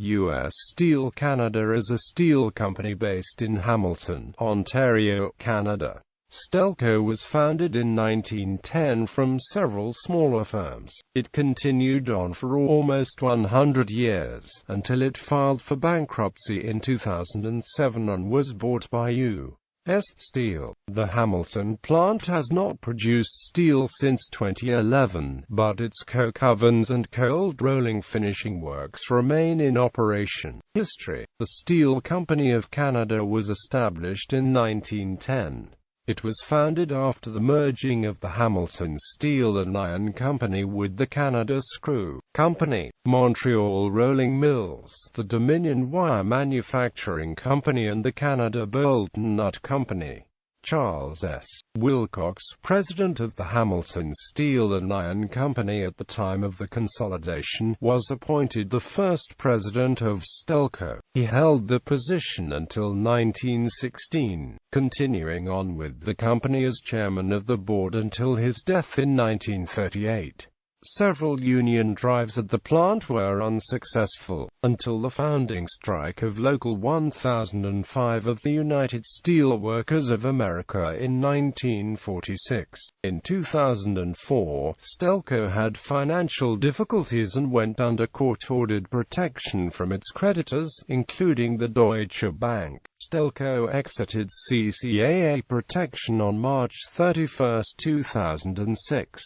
U.S.Steel Canada is a steel company based in Hamilton, Ontario, Canada. Stelco was founded in 1910 from several smaller firms. It continued on for almost 100 years, until it filed for bankruptcy in 2007 and was bought by U.S.Steel. The Hamilton plant has not produced steel since 2011, but its coke ovens and cold rolling finishing works remain in operation. History: the Steel Company of Canada was established in 1910. It was founded after the merging of the Hamilton Steel and Iron Company with the Canada Screw Company, Montreal Rolling Mills, the Dominion Wire Manufacturing Company and the Canada Bolt and Nut Company. Charles S. Wilcox, president of the Hamilton Steel and Iron Company at the time of the consolidation, was appointed the first president of Stelco. He held the position until 1916, continuing on with the company as chairman of the board until his death in 1938. Several union drives at the plant were unsuccessful, until the founding strike of Local 1005 of the United Steelworkers of America in 1946. In 2004, Stelco had financial difficulties and went under court-ordered protection from its creditors, including the Deutsche Bank. Stelco exited CCAA protection on March 31, 2006.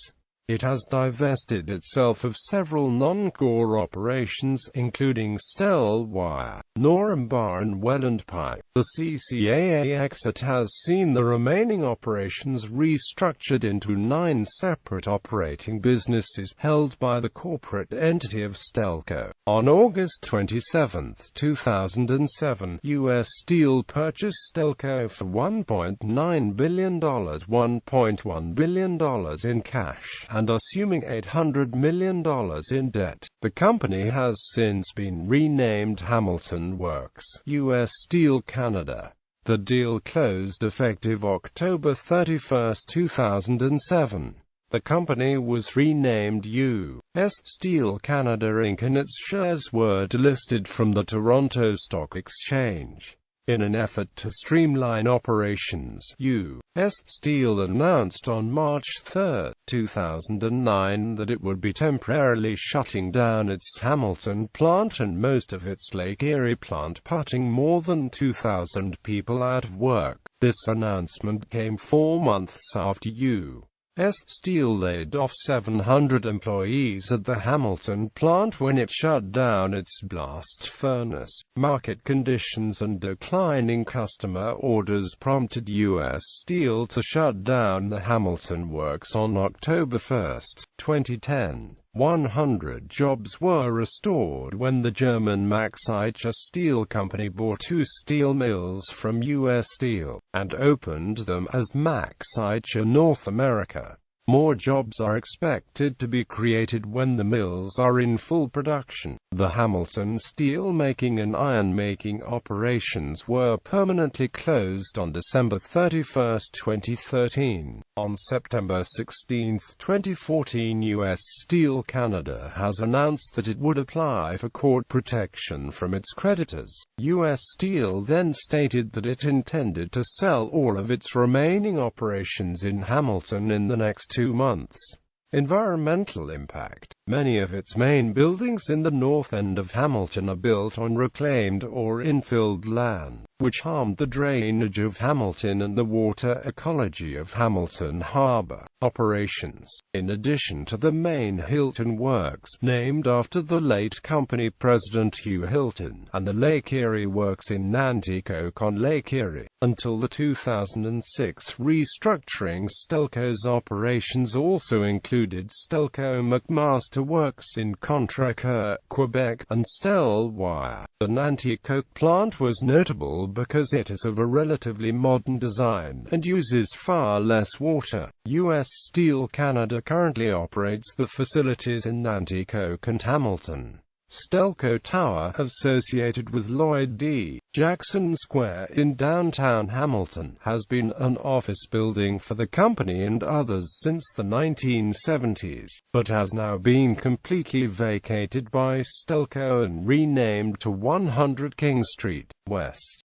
It has divested itself of several non-core operations, including Stelwire, Norumbar and Welland Pipe. The CCAA exit has seen the remaining operations restructured into 9 separate operating businesses held by the corporate entity of Stelco. On August 27, 2007, U.S.Steel purchased Stelco for $1.9 billion, $1.1 billion in cash, and assuming $800 million in debt. The company has since been renamed Hamilton Works, U.S.Steel Canada. The deal closed effective October 31, 2007. The company was renamed U.S.Steel Canada Inc. and its shares were delisted from the Toronto Stock Exchange. In an effort to streamline operations, U.S.Steel announced on March 3, 2009 that it would be temporarily shutting down its Hamilton plant and most of its Lake Erie plant, putting more than 2,000 people out of work. This announcement came 4 months after U.S.Steel laid off 700 employees at the Hamilton plant when it shut down its blast furnace. Market conditions and declining customer orders prompted U.S.Steel to shut down the Hamilton Works on October 1, 2010. 100 jobs were restored when the German Max-Eicher Steel Company bought 2 steel mills from U.S.Steel, and opened them as Max-Eicher North America. More jobs are expected to be created when the mills are in full production. The Hamilton steel-making and iron-making operations were permanently closed on December 31, 2013. On September 16, 2014, U.S.Steel Canada has announced that it would apply for court protection from its creditors. U.S.Steel then stated that it intended to sell all of its remaining operations in Hamilton in the next 2 months. Environmental impact: many of its main buildings in the north end of Hamilton are built on reclaimed or infilled land, which harmed the drainage of Hamilton and the water ecology of Hamilton Harbour. Operations: in addition to the main Hilton Works, named after the late company president Hugh Hilton, and the Lake Erie Works in Nanticoke on Lake Erie. Until the 2006 restructuring, Stelco's operations also included Stelco McMaster Works in Contrecoeur, Quebec, and Stelwire. The Nanticoke plant was notable because it is of a relatively modern design, and uses far less water. U.S.Steel Canada currently operates the facilities in Nanticoke and Hamilton. Stelco Tower, associated with Lloyd D. Jackson Square in downtown Hamilton, has been an office building for the company and others since the 1970s, but has now been completely vacated by Stelco and renamed to 100 King Street, West.